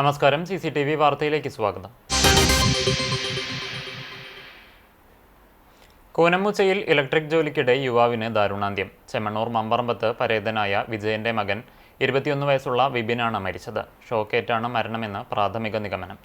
നമസ്കാരം, CCTV വാർത്തയിലേക്ക് സ്വാഗതം. കൂനമുച്ചയിൽ ഇലക്ട്രിക് ജോലിക്കിടെ യുവാവിന് ദാരുണാന്ത്യം. ചെമ്മണ്ണൂർ മമ്പറമ്പത്ത് പരേതനായ വിജയന്റെ മകൻ 21 വയസ്സുള്ള വിപിനാണ് മരിച്ചത്. ഷോക്കേറ്റാണ് മരണമെന്ന് പ്രാഥമിക നിഗമനം.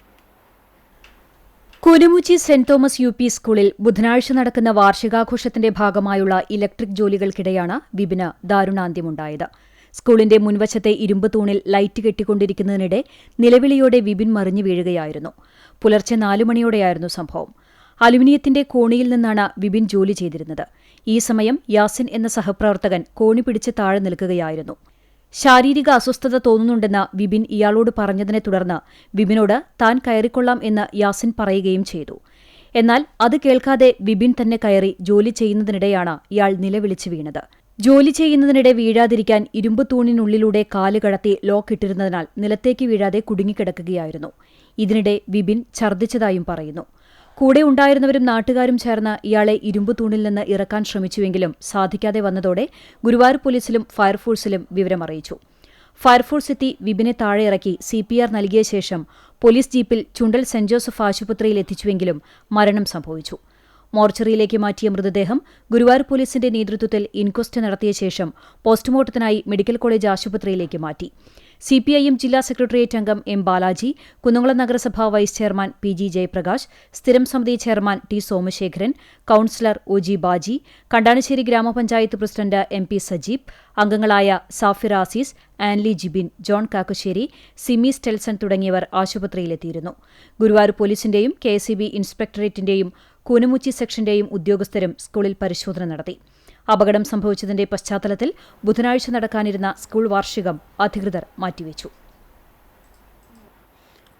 കൂനമുച്ചി സെന്റ് തോമസ് UP സ്കൂളിൽ ബുധനാഴ്ച നടക്കുന്ന വാർഷികാഘോഷത്തിന്റെ ഭാഗമായുള്ള ഇലക്ട്രിക് ജോലികൾക്കിടെയാണ് വിപിന് ദാരുണാന്ത്യമുണ്ടായത്. സ്കൂളിന്റെ മുൻവശത്തെ ഇരുമ്പ് തൂണിൽ ലൈറ്റ് കെട്ടിക്കൊണ്ടിരിക്കുന്നതിനിടെ നിലവിളിയോടെ വിപിൻ മറിഞ്ഞു വീഴുകയായിരുന്നു. പുലർച്ചെ 4 മണിയോടെയായിരുന്നു സംഭവം. അലുമിനിയത്തിന്റെ കോണിയിൽ നിന്നാണ് വിപിൻ ജോലി ചെയ്തിരുന്നത്. ഈ സമയം യാസിൻ എന്ന സഹപ്രവർത്തകൻ കോണി പിടിച്ച് താഴെ നിൽക്കുകയായിരുന്നു. ശാരീരിക അസ്വസ്ഥത തോന്നുന്നുണ്ടെന്ന് വിപിൻ ഇയാളോട് പറഞ്ഞതിനെ തുടർന്ന് വിപിനോട് താൻ കയറിക്കൊള്ളാം എന്ന് യാസിൻ പറയുകയും ചെയ്തു. എന്നാൽ അത് കേൾക്കാതെ വിപിൻ തന്നെ കയറി ജോലി ചെയ്യുന്നതിനിടെയാണ് ഇയാൾ നിലവിളിച്ച് വീണത്. ജോലി ചെയ്യുന്നതിനിടെ വീഴാതിരിക്കാൻ ഇരുമ്പ് തൂണിനുള്ളിലൂടെ കാല് കടത്തി ലോക്ക് ഇട്ടിരുന്നതിനാൽ നിലത്തേക്ക് വീഴാതെ കുടുങ്ങിക്കിടക്കുകയായിരുന്നു. ഇതിനിടെ വിപിൻ ഛർദ്ദിച്ചതായും പറയുന്നു. കൂടെ ഉണ്ടായിരുന്നവരും നാട്ടുകാരും ചേർന്ന് ഇയാളെ ഇരുമ്പ് തൂണിൽ നിന്ന് ഇറക്കാൻ ശ്രമിച്ചുവെങ്കിലും സാധിക്കാതെ വന്നതോടെ ഗുരുവായൂർ പോലീസിലും ഫയർഫോഴ്സിലും വിവരമറിയിച്ചു. ഫയർഫോഴ്സ് എത്തി വിപിനെ താഴെ ഇറക്കി CPR നൽകിയ ശേഷം പോലീസ് ജീപ്പിൽ ചുണ്ടൽ സെന്റ് ജോസഫ് ആശുപത്രിയിൽ എത്തിച്ചുവെങ്കിലും മരണം സംഭവിച്ചു. മോർച്ചറിയിലേക്ക് മാറ്റിയ മൃതദേഹം ഗുരുവായൂർ പോലീസിന്റെ നേതൃത്വത്തിൽ ഇൻക്വസ്റ്റ് നടത്തിയ ശേഷം പോസ്റ്റ്മോർട്ടത്തിനായി മെഡിക്കൽ കോളേജ് ആശുപത്രിയിലേക്ക് മാറ്റി. CPIM ജില്ലാ സെക്രട്ടേറിയറ്റ് അംഗം M. ബാലാജി, കുന്നംകുളം നഗരസഭാ വൈസ് ചെയർമാൻ PG ജയപ്രകാശ്, സ്ഥിരം സമിതി chairman T. Somasekharan, councillor OG Baji, Kandanassery ഗ്രാമപഞ്ചായത്ത് പ്രസിഡന്റ് MP സജീബ്, അംഗങ്ങളായ സാഫിർ ആസീസ്, ആൻലി ജിബിൻ, ജോൺ കാക്കശ്ശേരി, സിമി സ്റ്റെൽസൺ തുടങ്ങിയവർ ആശുപത്രിയിലെത്തിയിരുന്നു. ഗുരുവായൂർ പോലീസിന്റെയും KSEB ഇൻസ്പെക്ടറേറ്റിന്റെയും കൂനമുച്ചി സെക്ഷന്റെയും ഉദ്യോഗസ്ഥരും സ്കൂളിൽ പരിശോധന നടത്തി. അപകടം സംഭവിച്ചതിന്റെ പശ്ചാത്തലത്തിൽ ബുധനാഴ്ച നടക്കാനിരുന്ന സ്കൂൾ വാർഷികം അധികൃതർ മാറ്റിവെച്ചു.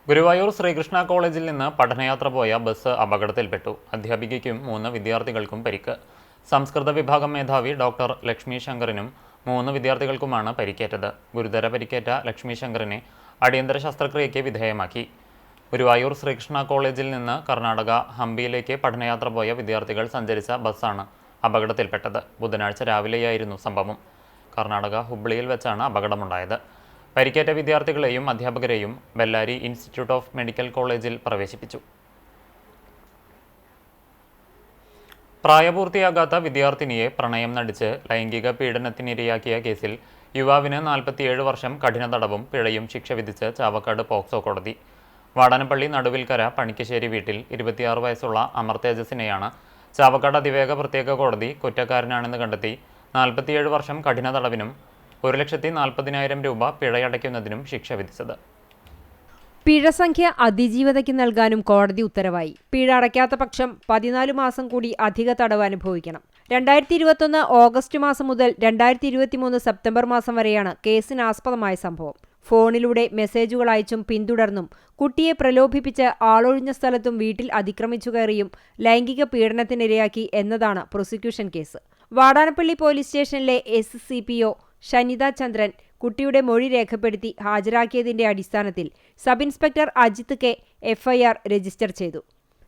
ഗുരുവായൂർ ശ്രീകൃഷ്ണ കോളേജിൽ നിന്ന് പഠനയാത്ര പോയ ബസ് അപകടത്തിൽപ്പെട്ടു. അധ്യാപികയ്ക്കും 3 വിദ്യാർത്ഥികൾക്കും പരിക്ക്. സംസ്കൃത വിഭാഗം മേധാവി ഡോക്ടർ ലക്ഷ്മി ശങ്കറിനും 3 വിദ്യാർത്ഥികൾക്കുമാണ് പരിക്കേറ്റത്. ഗുരുതര പരിക്കേറ്റ ലക്ഷ്മി ശങ്കറിനെ അടിയന്തര ശസ്ത്രക്രിയയ്ക്ക് വിധേയമാക്കി. ഗുരുവായൂർ ശ്രീകൃഷ്ണ കോളേജിൽ നിന്ന് കർണാടക ഹംപിയിലേക്ക് പഠനയാത്ര പോയ വിദ്യാർത്ഥികൾ സഞ്ചരിച്ച ബസ്സാണ് അപകടത്തിൽപ്പെട്ടത്. ബുധനാഴ്ച രാവിലെയായിരുന്നു സംഭവം. കർണാടക ഹുബ്ലിയിൽ വെച്ചാണ് അപകടമുണ്ടായത്. പരിക്കേറ്റ വിദ്യാർത്ഥികളെയും അധ്യാപകരെയും ബെല്ലാരി ഇൻസ്റ്റിറ്റ്യൂട്ട് ഓഫ് മെഡിക്കൽ കോളേജിൽ പ്രവേശിപ്പിച്ചു. പ്രായപൂർത്തിയാകാത്ത വിദ്യാർത്ഥിനിയെ പ്രണയം നടിച്ച് ലൈംഗിക പീഡനത്തിനിരയാക്കിയ കേസിൽ യുവാവിന് 47 വർഷം കഠിന തടവും പിഴയും ശിക്ഷ വിധിച്ച് ചാവക്കാട് പോക്സോ കോടതി. വാടാനപ്പള്ളി നടുവിൽക്കര പണിക്കശ്ശേരി വീട്ടിൽ 26 വയസ്സുള്ള അമർ തേജസിനെയാണ് ചാവക്കാട് അതിവേഗ പ്രത്യേക കോടതി കുറ്റക്കാരനാണെന്ന് കണ്ടെത്തി 47 വർഷം കഠിന തടവിനും 1,40,000 രൂപ പിഴയടയ്ക്കുന്നതിനും ശിക്ഷ വിധിച്ചത്. പിഴസംഖ്യ അതിജീവതയ്ക്ക് നൽകാനും കോടതി ഉത്തരവായി. പിഴ അടയ്ക്കാത്ത പക്ഷം 14 മാസം കൂടി അധിക തടവ് അനുഭവിക്കണം. 2021 ഓഗസ്റ്റ് മാസം മുതൽ 2023 സെപ്റ്റംബർ മാസം വരെയാണ് കേസിനാസ്പദമായ സംഭവം. ഫോണിലൂടെ മെസ്സേജുകൾ അയച്ചും പിന്തുടർന്നും കുട്ടിയെ പ്രലോഭിപ്പിച്ച് ആളൊഴിഞ്ഞ സ്ഥലത്തും വീട്ടിൽ അതിക്രമിച്ചു കയറിയും ലൈംഗിക പീഡനത്തിനിരയാക്കി എന്നതാണ് പ്രോസിക്യൂഷൻ കേസ്. വാടാനപ്പള്ളി പോലീസ് സ്റ്റേഷനിലെ SCPO ഷനിത ചന്ദ്രൻ കുട്ടിയുടെ മൊഴി രേഖപ്പെടുത്തി ഹാജരാക്കിയതിന്റെ അടിസ്ഥാനത്തിൽ sub inspector Ajith K FIR register ചെയ്തു.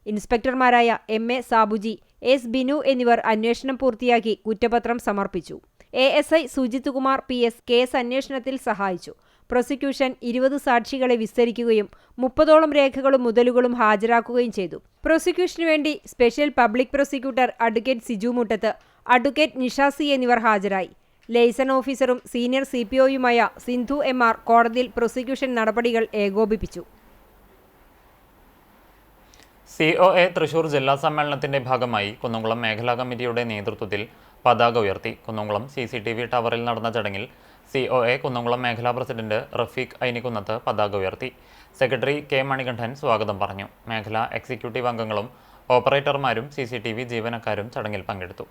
ഇൻസ്പെക്ടർമാരായ MA സാബുജി, S ബിനു എന്നിവർ അന്വേഷണം പൂർത്തിയാക്കി കുറ്റപത്രം സമർപ്പിച്ചു. ASI Sujith Kumar PS case അന്വേഷണത്തിൽ സഹായിച്ചു. പ്രോസിക്യൂഷൻ 20 സാക്ഷികളെ വിസ്തരിക്കുകയും 30ഓളം രേഖകളും മുതലുകളും ഹാജരാക്കുകയും ചെയ്തു. പ്രോസിക്യൂഷനു വേണ്ടി special public prosecutor advocate Siju Muttath, advocate Nishasi എന്നിവർ ഹാജരായി. ലൈസൺ ഓഫീസറും സീനിയർ CPOയുമായ സിന്ധു MR കോടതിയിൽ പ്രോസിക്യൂഷൻ നടപടികൾ ഏകോപിപ്പിച്ചു. COA തൃശൂർ ജില്ലാ സമ്മേളനത്തിന്റെ ഭാഗമായി കുന്നംകുളം മേഖലാ കമ്മിറ്റിയുടെ നേതൃത്വത്തിൽ പതാക ഉയർത്തി. കുന്നംകുളം CCTV ടവറിൽ നടന്ന ചടങ്ങിൽ COA കുന്നംകുളം മേഖലാ പ്രസിഡന്റ് റഫീഖ് ഐനിക്കുന്നത്ത് പതാക ഉയർത്തി. സെക്രട്ടറി K മണികണ്ഠൻ സ്വാഗതം പറഞ്ഞു. മേഖലാ എക്സിക്യൂട്ടീവ് അംഗങ്ങളും ഓപ്പറേറ്റർമാരും CCTV ജീവനക്കാരും ചടങ്ങിൽ പങ്കെടുത്തു.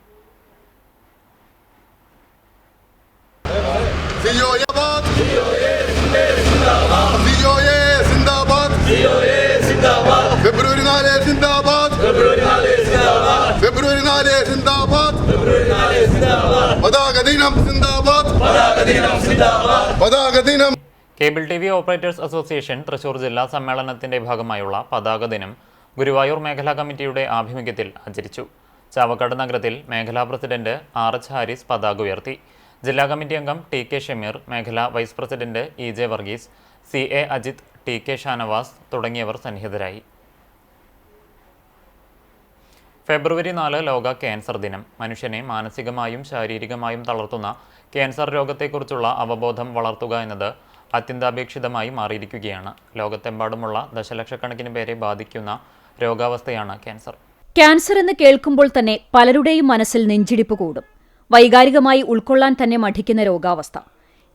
ഫെബ്രുവരി 4 സിന്ദാബാദ്, ഫെബ്രുവരി 4 സിന്ദാബാദ്, പതാക ദിനം സിന്ദാബാദ്, പതാക ദിനം. Cable TV operators association Thrissur ജില്ലാ സമ്മേളനത്തിന്റെ ഭാഗമായുള്ള പതാക ദിനം ഗുരുവായൂർ മേഖലാ കമ്മിറ്റിയുടെ ആഭിമുഖ്യത്തിൽ ആചരിച്ചു. ചാവക്കാട് നഗരത്തിൽ മേഖലാ പ്രസിഡന്റ് RH ഹാരിസ് പതാക ഉയർത്തി. ജില്ലാ കമ്മിറ്റി അംഗം TK ഷമീർ, മേഖലാ vice president EJ Varghese, CA Ajith, TK Shanavas തുടങ്ങിയവർ സന്നിഹിതരായി. ഫെബ്രുവരി 4 ലോക ക്യാൻസർ ദിനം. മനുഷ്യനെ മാനസികമായും ശാരീരികമായും തളർത്തുന്ന ക്യാൻസർ രോഗത്തെക്കുറിച്ചുള്ള അവബോധം വളർത്തുക എന്നത് അത്യന്താപേക്ഷിതമായി മാറിയിരിക്കുകയാണ്. ലോകത്തെമ്പാടുമുള്ള ദശലക്ഷക്കണക്കിന് പേരെ ബാധിക്കുന്ന രോഗാവസ്ഥയാണ് ക്യാൻസർ. ക്യാൻസർ എന്ന് കേൾക്കുമ്പോൾ തന്നെ പലരുടെയും മനസ്സിൽ നെഞ്ചിടിപ്പ് കൂടും. വൈകാരികമായി ഉൾക്കൊള്ളാൻ തന്നെ മടിക്കുന്ന രോഗാവസ്ഥ.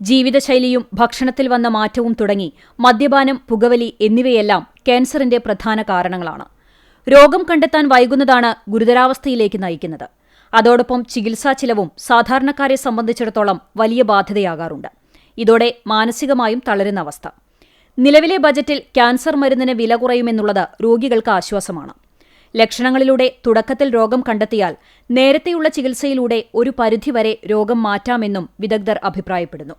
ജീവിതശൈലിയും ഭക്ഷണത്തിൽ വന്ന മാറ്റവും തുടങ്ങി മദ്യപാനം, പുകവലി എന്നിവയെല്ലാം ക്യാൻസറിന്റെ പ്രധാന കാരണങ്ങളാണ്. രോഗം കണ്ടെത്താൻ വൈകുന്നതാണ് ഗുരുതരാവസ്ഥയിലേക്ക് നയിക്കുന്നത്. അതോടൊപ്പം ചികിത്സാ ചിലവും സാധാരണക്കാരെ സംബന്ധിച്ചിടത്തോളം വലിയ ബാധ്യതയാകാറുണ്ട്. ഇതോടെ മാനസികമായും തളരുന്ന അവസ്ഥ. നിലവിലെ ബജറ്റിൽ ക്യാൻസർ മരുന്നിന് വില കുറയുമെന്നുള്ളത് രോഗികൾക്ക് ആശ്വാസമാണ്. ലക്ഷണങ്ങളിലൂടെ തുടക്കത്തിൽ രോഗം കണ്ടെത്തിയാൽ നേരത്തെയുള്ള ചികിത്സയിലൂടെ ഒരു പരിധിവരെ രോഗം മാറ്റാമെന്നും വിദഗ്ധർ അഭിപ്രായപ്പെടുന്നു.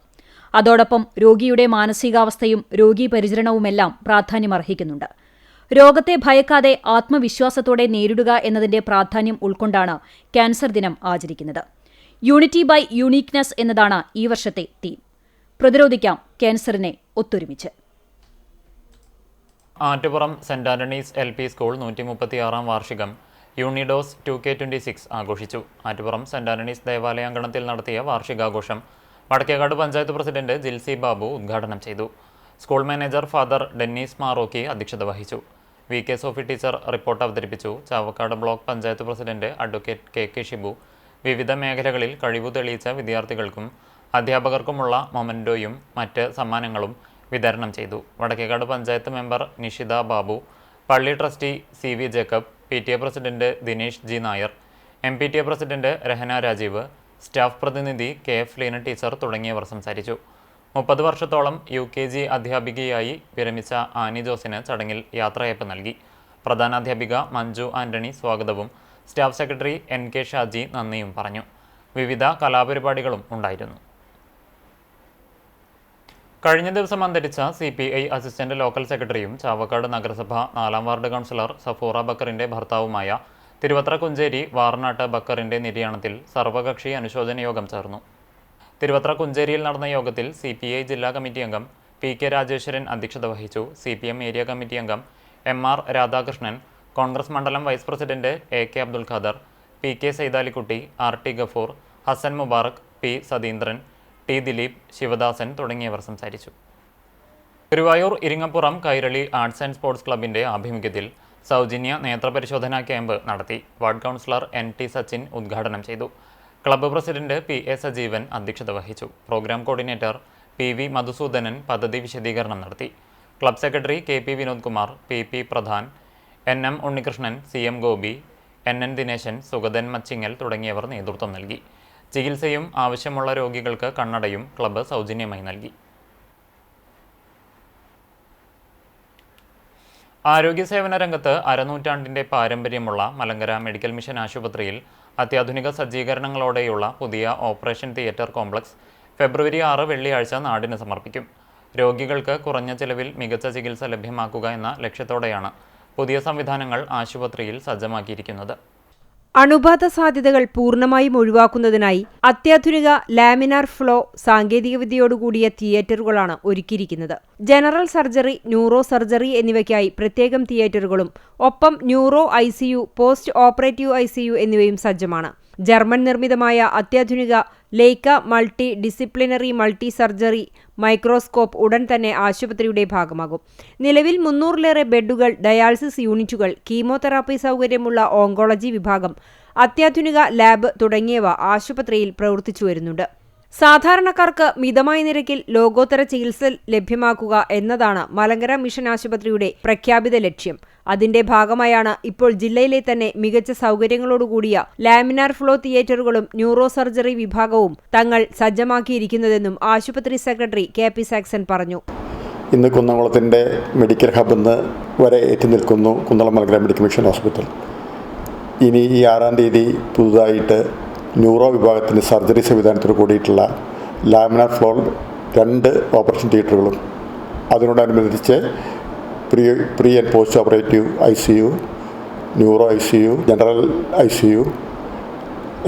അതോടൊപ്പം രോഗിയുടെ മാനസികാവസ്ഥയും രോഗീപരിചരണവുമെല്ലാം പ്രാധാന്യമർഹിക്കുന്നുണ്ട്. രോഗത്തെ ഭയക്കാതെ ആത്മവിശ്വാസത്തോടെ നേരിടുക എന്നതിന്റെ പ്രാധാന്യം ഉൾക്കൊണ്ടാണ് ക്യാൻസർ ദിനം ആചരിക്കുന്നത്. യൂണിറ്റി ബൈ യൂണീക്നെസ് എന്നതാണ് ഈ വർഷത്തെ തീം. പ്രതിരോധിക്കാം ക്യാൻസറിനെ ഒത്തൊരുമിച്ച്. Attupuram saint Antony's LP school 136ാം വാർഷികം യൂണിഡോസ് 2K26 ആഘോഷിച്ചു. ആറ്റുപുറം സെന്റ് ആന്റണീസ് ദേവാലയാങ്കണത്തിൽ നടത്തിയ വാർഷികാഘോഷം വടക്കേകാട് പഞ്ചായത്ത് പ്രസിഡന്റ് ജിൽസി ബാബു ഉദ്ഘാടനം ചെയ്തു. School manager father Dennis Marokki അധ്യക്ഷത വഹിച്ചു. VK സോഫി ടീച്ചർ റിപ്പോർട്ട് അവതരിപ്പിച്ചു. Chavakkad block panchayat president advocate KK Shibu വിവിധ മേഖലകളിൽ കഴിവു തെളിയിച്ച വിദ്യാർത്ഥികൾക്കും അധ്യാപകർക്കുമുള്ള മൊമന്റോയും മറ്റ് സമ്മാനങ്ങളും വിതരണം ചെയ്തു. വടക്കേകാട് പഞ്ചായത്ത് മെമ്പർ നിഷിത ബാബു, പള്ളി trustee CV Jacob, PTA president Dinesh G Nair, MPTA president Rahana Rajeev, staff പ്രതിനിധി KF ലീന ടീച്ചർ തുടങ്ങിയവർ സംസാരിച്ചു. 30 വർഷത്തോളം UKG അധ്യാപികയായി വിരമിച്ച ആനി ജോസിന് ചടങ്ങിൽ യാത്രയയപ്പ് നൽകി. പ്രധാനാധ്യാപിക മഞ്ജു ആന്റണി സ്വാഗതവും സ്റ്റാഫ് സെക്രട്ടറി NK ഷാജി നന്ദിയും പറഞ്ഞു. വിവിധ കലാപരിപാടികളും ഉണ്ടായിരുന്നു. കഴിഞ്ഞ ദിവസം അന്തരിച്ച CPI അസിസ്റ്റന്റ് ലോക്കൽ സെക്രട്ടറിയും ചാവക്കാട് നഗരസഭ 4ാം വാർഡ് കൗൺസിലർ സഫൂറ ബക്കറിന്റെ ഭർത്താവുമായ തിരുവത്ര കുഞ്ചേരി വാർനാട്ട് ബക്കറിന്റെ നിര്യാണത്തിൽ സർവകക്ഷി അനുശോചന യോഗം ചേർന്നു. തിരുവത്ര കുഞ്ചേരിയിൽ നടന്ന യോഗത്തിൽ CPI ജില്ലാ കമ്മിറ്റി അംഗം PK രാജേശ്വരൻ അധ്യക്ഷത വഹിച്ചു. CPM ഏരിയ കമ്മിറ്റി അംഗം MR രാധാകൃഷ്ണൻ, കോൺഗ്രസ് മണ്ഡലം vice president AK Abdul Khader, PK Saithalikutty, RT Gafoor, Hassan Mubarak, P Satheendran, T Dileep, Sivadasan തുടങ്ങിയവർ സംസാരിച്ചു. Guruvayur Iringappuram Kairali arts and sports ക്ലബിന്റെ ആഭിമുഖ്യത്തിൽ സൗജന്യ നേത്രപരിശോധനാ ക്യാമ്പ് നടത്തി. വാർഡ് കൗൺസിലർ NT സച്ചിൻ ഉദ്ഘാടനം ചെയ്തു. ക്ലബ്ബ് പ്രസിഡന്റ് PA സജീവൻ അധ്യക്ഷത വഹിച്ചു. പ്രോഗ്രാം കോർഡിനേറ്റർ PV മധുസൂദനൻ പദ്ധതി വിശദീകരണം നടത്തി. Club secretary KP Vinod Kumar, PP Pradhan, NM Unnikrishnan, CM Gopi, NN Dineshan, Sugathan Machingal തുടങ്ങിയവർ നേതൃത്വം നൽകി. ചികിത്സയും ആവശ്യമുള്ള രോഗികൾക്ക് കണ്ണടയും ക്ലബ്ബ് സൗജന്യമായി നൽകി. ആരോഗ്യസേവന രംഗത്ത് അരനൂറ്റാണ്ടിന്റെ പാരമ്പര്യമുള്ള മലങ്കര മെഡിക്കൽ മിഷൻ ആശുപത്രിയിൽ അത്യാധുനിക സജ്ജീകരണങ്ങളോടെയുള്ള പുതിയ ഓപ്പറേഷൻ തിയേറ്റർ കോംപ്ലക്സ് ഫെബ്രുവരി 6 വെള്ളിയാഴ്ച നാടിന് സമർപ്പിക്കും. രോഗികൾക്ക് കുറഞ്ഞ ചെലവിൽ മികച്ച ചികിത്സ ലഭ്യമാക്കുക എന്ന ലക്ഷ്യത്തോടെയാണ് പുതിയ സംവിധാനങ്ങൾ ആശുപത്രിയിൽ സജ്ജമാക്കിയിരിക്കുന്നത്. അണുബാധ സാധ്യതകൾ പൂർണ്ണമായും ഒഴിവാക്കുന്നതിനായി അത്യാധുനിക ലാമിനാർ ഫ്ലോ സാങ്കേതികവിദ്യയോടുകൂടിയ തിയേറ്ററുകളാണ് ഒരുക്കിയിരിക്കുന്നത്. ജനറൽ സർജറി, ന്യൂറോ സർജറി എന്നിവയ്ക്കായി പ്രത്യേകം തിയേറ്ററുകളും ഒപ്പം neuro ICU, post operative ICU എന്നിവയും സജ്ജമാണ്. ജർമ്മൻ നിർമ്മിതമായ അത്യാധുനിക Leica multi disciplinary multi surgery microscope ഉടൻ തന്നെ ആശുപത്രിയുടെ ഭാഗമാകും. നിലവിൽ 300-ലേറെ ബെഡുകൾ, ഡയാലിസിസ് യൂണിറ്റുകൾ, കീമോതെറാപ്പി സൗകര്യമുള്ള ഓങ്കോളജി വിഭാഗം, അത്യാധുനിക ലാബ് തുടങ്ങിയവ ആശുപത്രിയിൽ പ്രവർത്തിച്ചു വരുന്നുണ്ട്. സാധാരണക്കാർക്ക് മിതമായ നിരക്കിൽ ലോകോത്തര ചികിത്സ ലഭ്യമാക്കുക എന്നതാണ് മലങ്കര മിഷൻ ആശുപത്രിയുടെ പ്രഖ്യാപിത ലക്ഷ്യം. അതിന്റെ ഭാഗമായാണ് ഇപ്പോൾ ജില്ലയിലെ തന്നെ മികച്ച സൗകര്യങ്ങളോടുകൂടിയ ലാമിനാർ ഫ്ലോ തിയേറ്ററുകളും ന്യൂറോ സർജറി വിഭാഗവും തങ്ങൾ സജ്ജമാക്കിയിരിക്കുന്നതെന്നും ആശുപത്രി സെക്രട്ടറി KP സാക്സൺ പറഞ്ഞു. ഇന്ന് കുന്നംകുളത്തിൻ്റെ മെഡിക്കൽ ഹബ്ബെന്ന് വരെ എത്തി നിൽക്കുന്നു Kunnamkulam Malankara medical mission hospital. ഇനി ഈ 6-ാം തീയതി പുതുതായിട്ട് ന്യൂറോ വിഭാഗത്തിൻ്റെ സർജറി സംവിധാനത്തോട് കൂടിയിട്ടുള്ള ലാമിനാർ ഫ്ലോ 2 ഓപ്പറേഷൻ തിയേറ്ററുകളും അതിനോടനുബന്ധിച്ച് pre and post operative ICU, neuro ICU, general ICU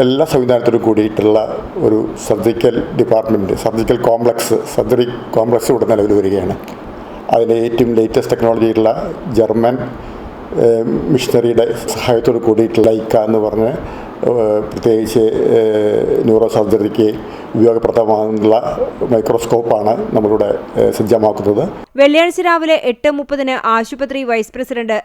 എല്ലാ സംവിധാനത്തോടും കൂടിയിട്ടുള്ള ഒരു surgical department, surgical complex, surgery complex ഇവിടെ നിലവിൽ വരികയാണ്. അതിലെ ഏറ്റവും ലേറ്റസ്റ്റ് ടെക്നോളജിയുള്ള ജർമ്മൻ മിഷനറിയുടെ സഹായത്തോട് കൂടിയിട്ടുള്ള ലൈക്ക എന്ന് പറഞ്ഞ് പ്രത്യേകിച്ച് ന്യൂറോ സർജറിക്ക് ഉപയോഗപ്രദമാകുന്ന മൈക്രോസ്കോപ്പാണ് നമ്മളിവിടെ സജ്ജമാക്കുന്നത്. വെള്ളിയാഴ്ച രാവിലെ 8:30 ആശുപത്രി vice president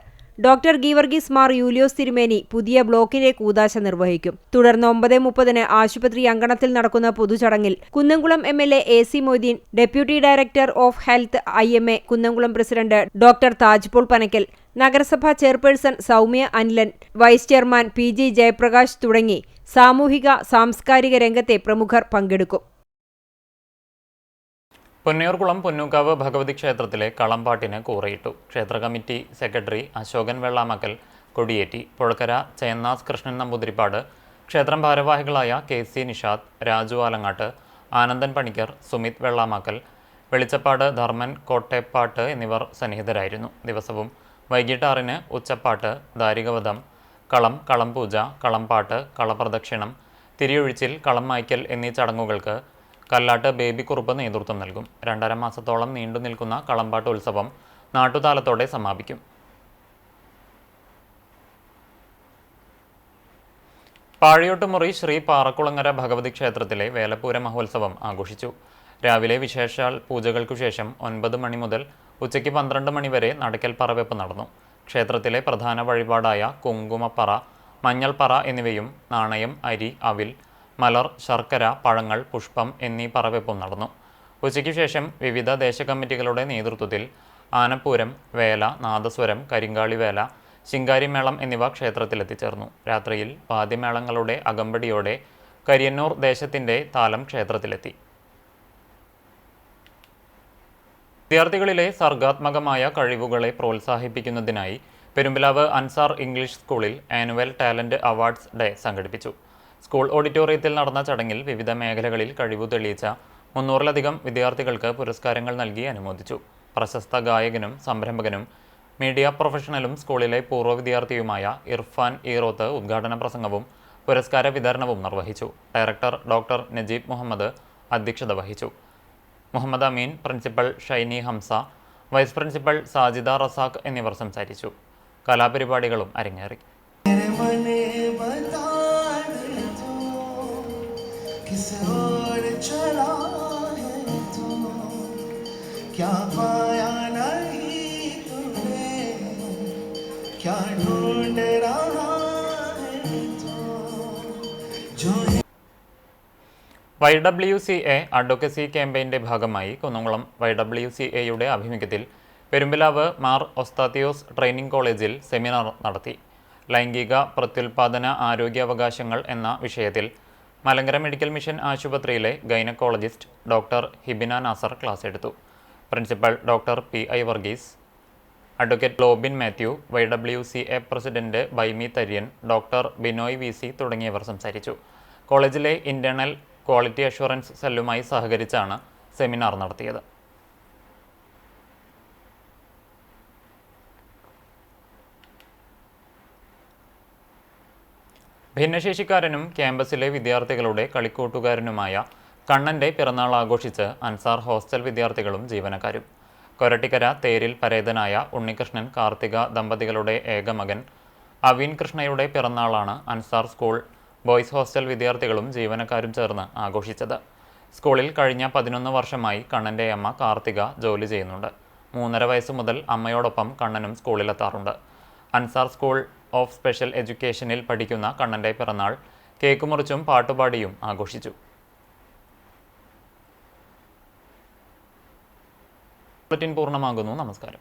doctor Geevarghese Mar Yulios തിരുമേനി പുതിയ ബ്ലോക്കിന്റെ കൂദാശ നിർവഹിക്കും. തുടർന്ന് 9:30 ആശുപത്രി അങ്കണത്തിൽ നടക്കുന്ന പൊതുചടങ്ങിൽ Kunnamkulam MLA AC Moideen, deputy director of health IMA Kunnamkulam president doctor Tajpaul Panakkal, നഗരസഭാ chairperson Soumya Anilan, vice chairman PG Jayaprakash തുടങ്ങി സാമൂഹിക സാംസ്കാരിക രംഗത്തെ പ്രമുഖർ പങ്കെടുക്കും. പൊന്നിയൂർകുളം പുന്നൂക്കാവ് ഭഗവതി ക്ഷേത്രത്തിലെ കളംപാട്ടിന് കൂറയിട്ടു. ക്ഷേത്ര കമ്മിറ്റി സെക്രട്ടറി അശോകൻ വെള്ളാമക്കൽ കൊടിയേറ്റി. പുഴക്കര ചേന്നാസ് കൃഷ്ണൻ നമ്പൂതിരിപ്പാട്, ക്ഷേത്രം ഭാരവാഹികളായ KC നിഷാദ്, രാജു ആലങ്ങാട്ട്, ആനന്ദൻ പണിക്കർ, സുമിത് വെള്ളാമക്കൽ, വെളിച്ചപ്പാട് ധർമ്മൻ കോട്ടേപ്പാട്ട് എന്നിവർ സന്നിഹിതരായിരുന്നു. ദിവസവും വൈകിട്ട് 6-ന് ഉച്ചപ്പാട്ട്, ദാരികവധം, കളം, കളംപൂജ, കളംപാട്ട്, കളപ്രദക്ഷിണം, തിരിയൊഴിച്ചിൽ, കളം മായ്ക്കൽ എന്നീ ചടങ്ങുകൾക്ക് കല്ലാട്ട് ബേബിക്കുറുപ്പ് നേതൃത്വം നൽകും. 2.5 മാസത്തോളം നീണ്ടു നിൽക്കുന്ന കളംപാട്ട് ഉത്സവം നാട്ടുതാലത്തോടെ സമാപിക്കും. പാഴിയോട്ടുമുറി ശ്രീ പാറക്കുളങ്ങര ഭഗവതി ക്ഷേത്രത്തിലെ വേലപ്പൂര മഹോത്സവം ആഘോഷിച്ചു. രാവിലെ വിശേഷാൽ പൂജകൾക്കു ശേഷം 9 മണി മുതൽ ഉച്ചയ്ക്ക് 12 മണി വരെ നടക്കൽ പറവെപ്പ് നടന്നു. ക്ഷേത്രത്തിലെ പ്രധാന വഴിപാടായ കുങ്കുമപ്പറ, മഞ്ഞൾപ്പറ എന്നിവയും നാണയം, അരി, അവിൽ, മലർ, ശർക്കര, പഴങ്ങൾ, പുഷ്പം എന്നീ പറവെപ്പും നടന്നു. ഉച്ചയ്ക്ക് ശേഷം വിവിധ ദേശകമ്മിറ്റികളുടെ നേതൃത്വത്തിൽ ആനപ്പൂരം, വേല, നാദസ്വരം, കരിങ്കാളിവേല, ശിങ്കാരിമേളം എന്നിവ ക്ഷേത്രത്തിലെത്തിച്ചേർന്നു. രാത്രിയിൽ വാദ്യമേളങ്ങളുടെ അകമ്പടിയോടെ കരിയന്നൂർ ദേശത്തിൻ്റെ താലം ക്ഷേത്രത്തിലെത്തി. വിദ്യാർത്ഥികളിലെ സർഗാത്മകമായ കഴിവുകളെ പ്രോത്സാഹിപ്പിക്കുന്നതിനായി പെരുമ്പിലാവ് അൻസാർ ഇംഗ്ലീഷ് സ്കൂളിൽ ആനുവൽ ടാലന്റ് അവാർഡ്സ് ഡേ സംഘടിപ്പിച്ചു. സ്കൂൾ ഓഡിറ്റോറിയത്തിൽ നടന്ന ചടങ്ങിൽ വിവിധ മേഖലകളിൽ കഴിവു തെളിയിച്ച 300-ലധികം വിദ്യാർത്ഥികൾക്ക് പുരസ്കാരങ്ങൾ നൽകി അനുമോദിച്ചു. പ്രശസ്ത ഗായകനും സംരംഭകനും മീഡിയ പ്രൊഫഷണലും സ്കൂളിലെ പൂർവ്വ വിദ്യാർത്ഥിയുമായ ഇർഫാൻ ഈറോത്ത് ഉദ്ഘാടന പ്രസംഗവും പുരസ്കാര വിതരണവും നിർവഹിച്ചു. ഡയറക്ടർ ഡോക്ടർ നജീബ് മുഹമ്മദ് അധ്യക്ഷത വഹിച്ചു. Muhammad Ameen, principal Shiny Hamsa, vice principal Sajida Razak എന്നിവർ സംസാരിച്ചു. കലാപരിപാടികളും അരങ്ങേറി. YWCA അഡ്വക്കസി ക്യാമ്പയിൻ്റെ ഭാഗമായി കുന്നംകുളം YWCAയുടെ ആഭിമുഖ്യത്തിൽ പെരുമ്പിലാവ് മാർ ഒസ്താത്തിയോസ് ട്രെയിനിംഗ് കോളേജിൽ സെമിനാർ നടത്തി. ലൈംഗിക പ്രത്യുൽപാദന ആരോഗ്യാവകാശങ്ങൾ എന്ന വിഷയത്തിൽ മലങ്കര മെഡിക്കൽ മിഷൻ ആശുപത്രിയിലെ gynaecologist doctor Hibina Nasar class എടുത്തു. Principal doctor PI Varghese, advocate Lobin Mathew, YWCA president Baimy Tharyan, doctor Binoy VC തുടങ്ങിയവർ സംസാരിച്ചു. കോളേജിലെ ഇന്റേണൽ ക്വാളിറ്റി അഷ്വറൻസ് സെല്ലുമായി സഹകരിച്ചാണ് സെമിനാർ നടത്തിയത്. ഭിന്നശേഷിക്കാരനും ക്യാമ്പസിലെ വിദ്യാർത്ഥികളുടെ കളിക്കൂട്ടുകാരനുമായ കണ്ണൻ്റെ പിറന്നാൾ ആഘോഷിച്ച് അൻസാർ ഹോസ്റ്റൽ വിദ്യാർത്ഥികളും ജീവനക്കാരും. കൊരട്ടിക്കര തേരിൽ പരേതനായ ഉണ്ണികൃഷ്ണൻ കാർത്തിക ദമ്പതികളുടെ ഏകമകൻ അവീൻ കൃഷ്ണയുടെ പിറന്നാളാണ് അൻസാർ സ്കൂൾ ബോയ്സ് ഹോസ്റ്റൽ വിദ്യാർത്ഥികളും ജീവനക്കാരും ചേർന്ന് ആഘോഷിച്ചത്. സ്കൂളിൽ കഴിഞ്ഞ 11 വർഷമായി കണ്ണൻ്റെ അമ്മ കാർത്തിക ജോലി ചെയ്യുന്നുണ്ട്. 3.5 വയസ്സ് മുതൽ അമ്മയോടൊപ്പം കണ്ണനും സ്കൂളിലെത്താറുണ്ട്. അൻസാർ സ്കൂൾ ഓഫ് സ്പെഷ്യൽ എഡ്യൂക്കേഷനിൽ പഠിക്കുന്ന കണ്ണൻ്റെ പിറന്നാൾ കേക്ക് മുറിച്ചും പാട്ടുപാടിയും ആഘോഷിച്ചു. ബുള്ളറ്റിൻ പൂർണ്ണമാകുന്നു. നമസ്കാരം.